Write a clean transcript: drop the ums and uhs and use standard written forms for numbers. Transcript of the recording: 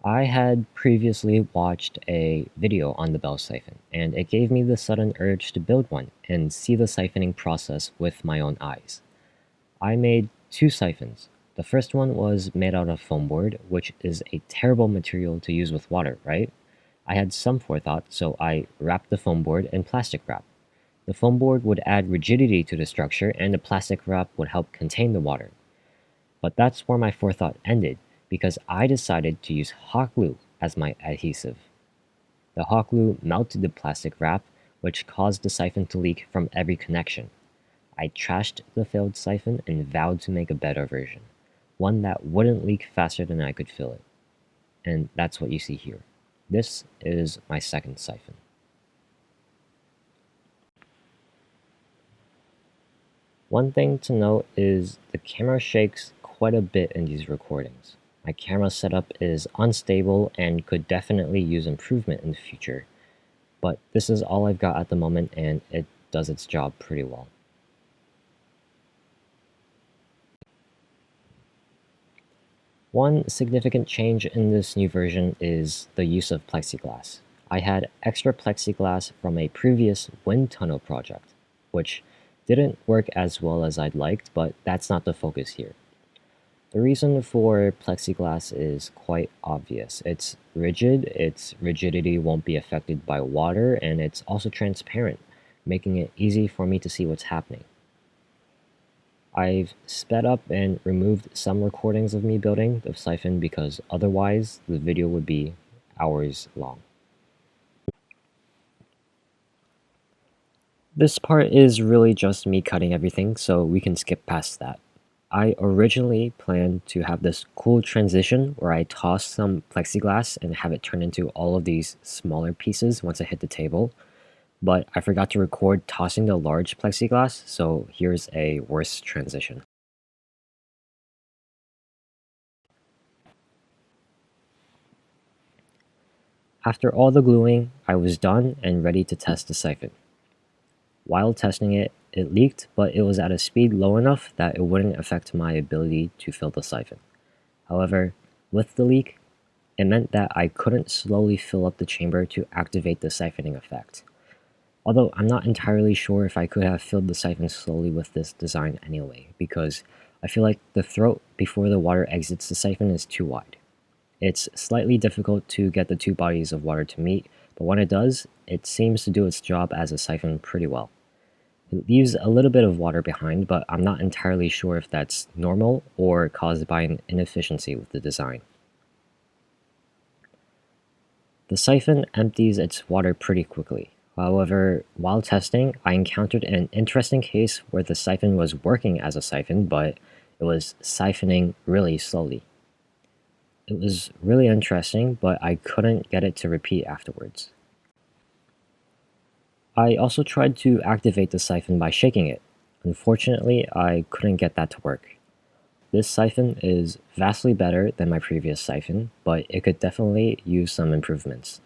I had previously watched a video on the bell siphon, and it gave me the sudden urge to build one and see the siphoning process with my own eyes. I made two siphons. The first one was made out of foam board, which is a terrible material to use with water, right? I had some forethought, so I wrapped the foam board in plastic wrap. The foam board would add rigidity to the structure, and the plastic wrap would help contain the water. But that's where my forethought ended, because I decided to use hot glue as my adhesive. The hot glue melted the plastic wrap, which caused the siphon to leak from every connection. I trashed the failed siphon and vowed to make a better version, one that wouldn't leak faster than I could fill it. And that's what you see here. This is my second siphon. One thing to note is the camera shakes quite a bit in these recordings. My camera setup is unstable and could definitely use improvement in the future, but this is all I've got at the moment and it does its job pretty well. One significant change in this new version is the use of plexiglass. I had extra plexiglass from a previous wind tunnel project, which didn't work as well as I'd liked, but that's not the focus here. The reason for plexiglass is quite obvious. It's rigid, its rigidity won't be affected by water, and it's also transparent, making it easy for me to see what's happening. I've sped up and removed some recordings of me building the siphon because otherwise the video would be hours long. This part is really just me cutting everything, so we can skip past that. I originally planned to have this cool transition where I toss some plexiglass and have it turn into all of these smaller pieces once I hit the table, but I forgot to record tossing the large plexiglass, so here's a worse transition. After all the gluing, I was done and ready to test the siphon. While testing it, it leaked, but it was at a speed low enough that it wouldn't affect my ability to fill the siphon. However, with the leak, it meant that I couldn't slowly fill up the chamber to activate the siphoning effect. Although I'm not entirely sure if I could have filled the siphon slowly with this design anyway, because I feel like the throat before the water exits the siphon is too wide. It's slightly difficult to get the two bodies of water to meet, but when it does, it seems to do its job as a siphon pretty well. It leaves a little bit of water behind, but I'm not entirely sure if that's normal or caused by an inefficiency with the design. The siphon empties its water pretty quickly. However, while testing, I encountered an interesting case where the siphon was working as a siphon, but it was siphoning really slowly. It was really interesting, but I couldn't get it to repeat afterwards. I also tried to activate the siphon by shaking it. Unfortunately, I couldn't get that to work. This siphon is vastly better than my previous siphon, but it could definitely use some improvements.